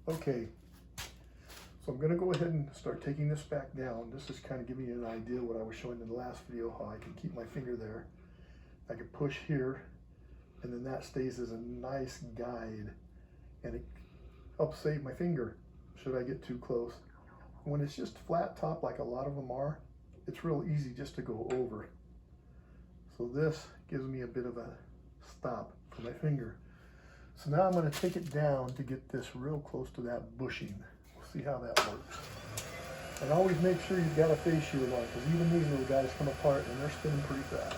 Okay, so I'm going to go ahead and start taking this back down. This is kind of giving you an idea what I was showing in the last video, how I can keep my finger there. I can push here, and then that stays as a nice guide, and it helps save my finger should I get too close. When it's just flat top like a lot of them are, it's real easy just to go over. So this gives me a bit of a stop for my finger. So now I'm going to take it down to get this real close to that bushing. We'll see how that works. And always make sure you've got a face shield on, because even these little guys come apart and they're spinning pretty fast.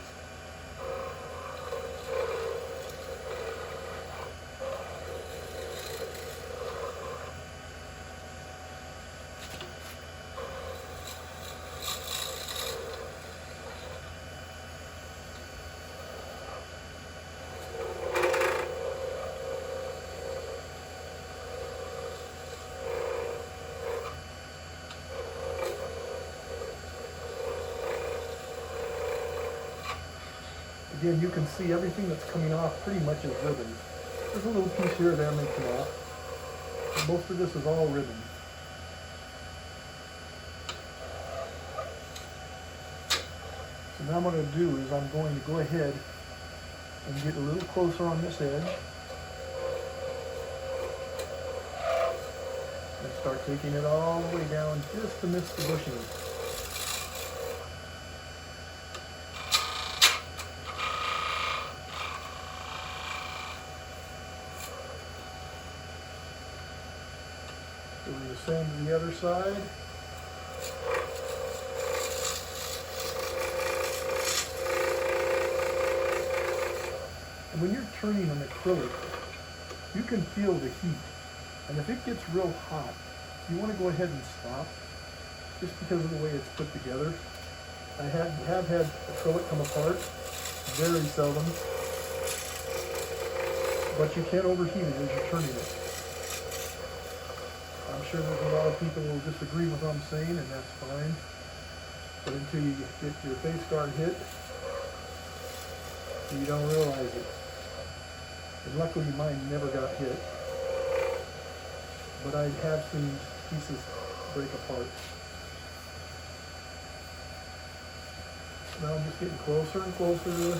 Again, you can see everything that's coming off pretty much is ribbon. There's a little piece here or there may come off, but most of this is all ribbon. So now what I'm going to do is I'm going to go ahead and get a little closer on this edge and start taking it all the way down just to miss the bushing. Do the same to the other side. And when you're turning an acrylic, you can feel the heat. And if it gets real hot, you want to go ahead and stop, just because of the way it's put together. I have had acrylic come apart, very seldom, but you can't overheat it as you're turning it. I'm sure there's a lot of people who will disagree with what I'm saying, and that's fine. But until you get your face guard hit, you don't realize it. And luckily mine never got hit. But I have seen pieces break apart. Now I'm just getting closer and closer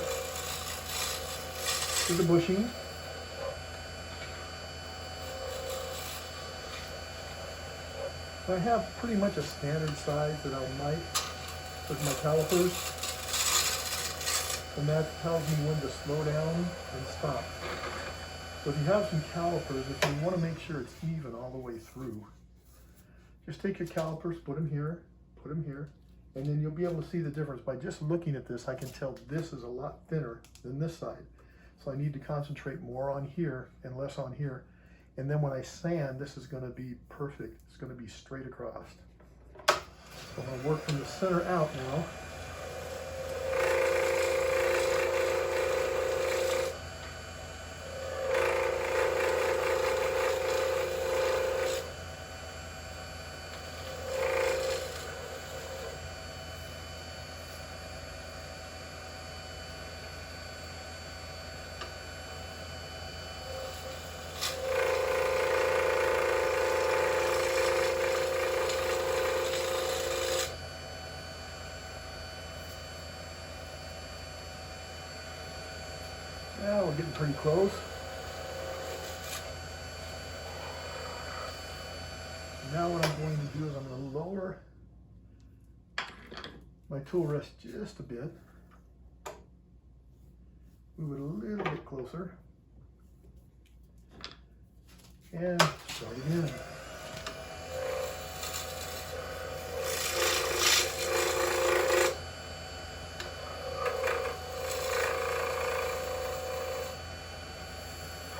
to the bushing. I have pretty much a standard size that I'll mic with my calipers, and that tells me when to slow down and stop. So if you have some calipers, if you want to make sure it's even all the way through, just take your calipers, put them here, and then you'll be able to see the difference. By just looking at this, I can tell this is a lot thinner than this side. So I need to concentrate more on here and less on here. And then when I sand, this is going to be perfect. It's going to be straight across. So I'm going to work from the center out now. Now we're getting pretty close. Now what I'm going to do is I'm going to lower my tool rest just a bit. Move it a little bit closer. And start again.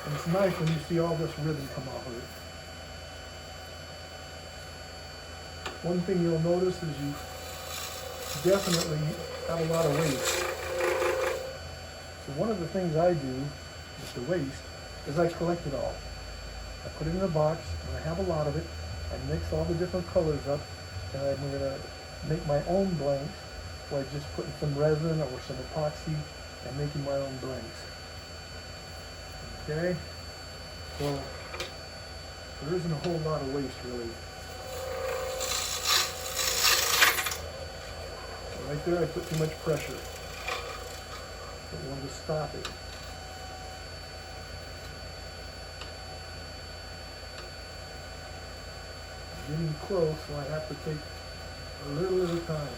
And it's nice when you see all this ribbon come off of it. One thing you'll notice is you definitely have a lot of waste. So one of the things I do with the waste is I collect it all. I put it in a box, and I have a lot of it. I mix all the different colors up, and I'm going to make my own blanks by just putting some resin or some epoxy and making my own blanks. Okay, so There isn't a whole lot of waste really. Right there I put too much pressure. I wanted to stop it. Getting close, so I have to take a little at a time.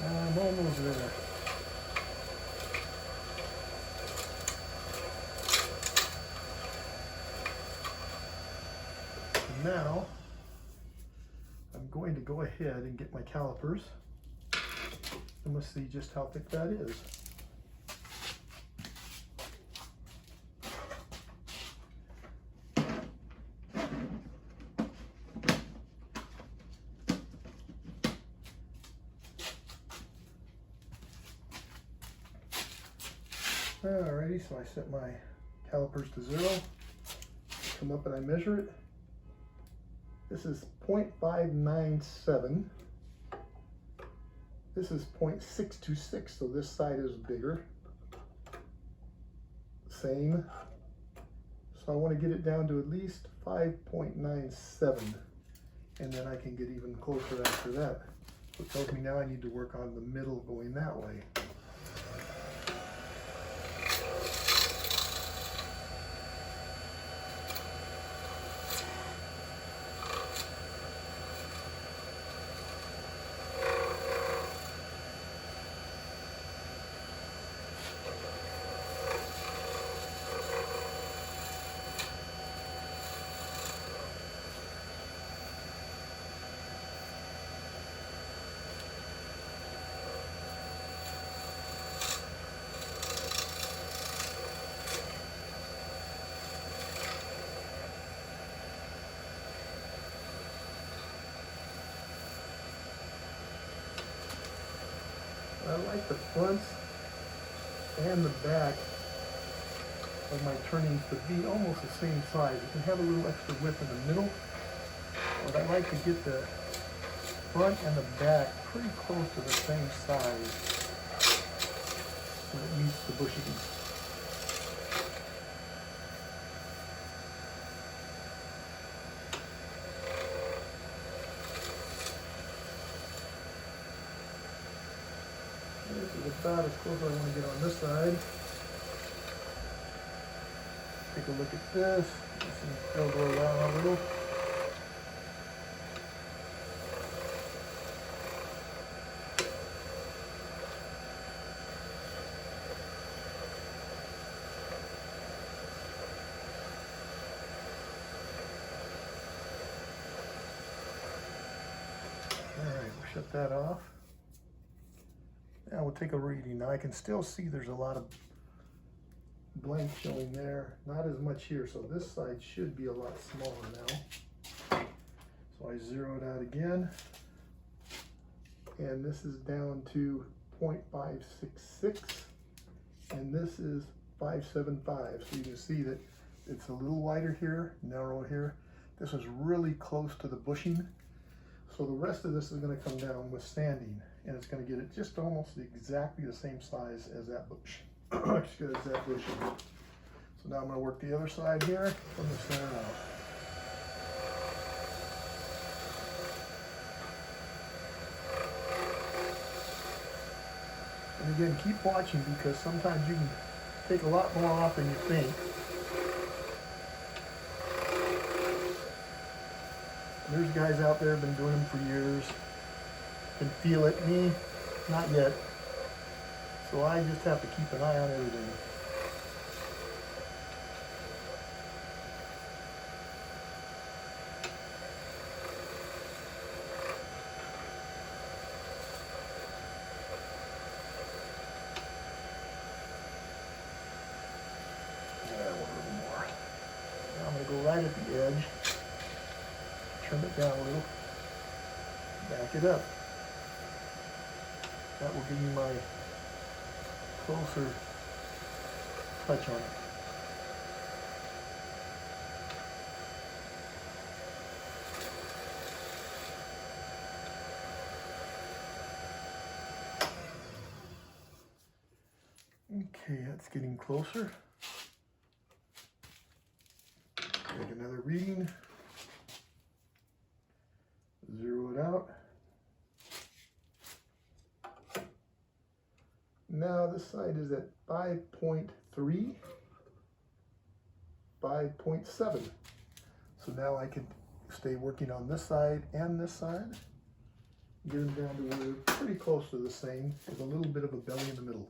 I'm almost there. Now, I'm going to go ahead and get my calipers and we'll see just how thick that is. Alrighty, so I set my calipers to 0, come up and I measure it. This is 0.597. This is 0.626, so this side is bigger. Same. So I want to get it down to at least 5.97, and then I can get even closer after that. So it tells me now I need to work on the middle going that way. I like the fronts and the back of my turnings to be almost the same size. It can have a little extra width in the middle, but I like to get the front and the back pretty close to the same size so it meets the bushings. This is about as close as I want to get on this side. Take a look at this. This can still go around a little. Alright, we'll shut that off. Now we'll take a reading. Now I can still see there's a lot of blank showing there. Not as much here, so this side should be a lot smaller now. So I zero it out again. And this is down to 0.566. And this is 575. So you can see that it's a little wider here, narrow here. This is really close to the bushing. So the rest of this is going to come down with sanding, and it's going to get it just almost exactly the same size as that bush. Excuse that bushing. So now I'm going to work the other side here from the center out. And again, keep watching because sometimes you can take a lot more off than you think. There's guys out there who've been doing them for years, can feel it. Me, not yet. So I just have to keep an eye on everything. Yeah, one little more. Now I'm going to go right at the edge. Turn it down a little, back it up. That will give me my closer touch on it. Okay, that's getting closer. Take another reading. Zero it out. Now this side is at 5.3, 5.7. So now I can stay working on this side and this side. Get them down to where they're pretty close to the same, with a little bit of a belly in the middle.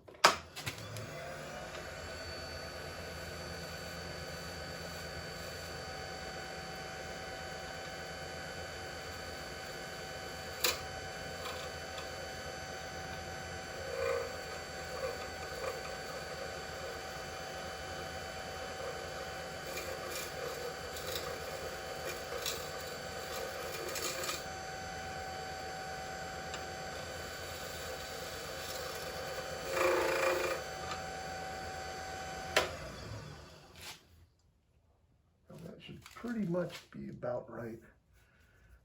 Should pretty much be about right.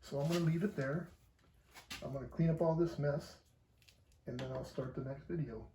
So I'm going to leave it there. I'm going to clean up all this mess, and then I'll start the next video.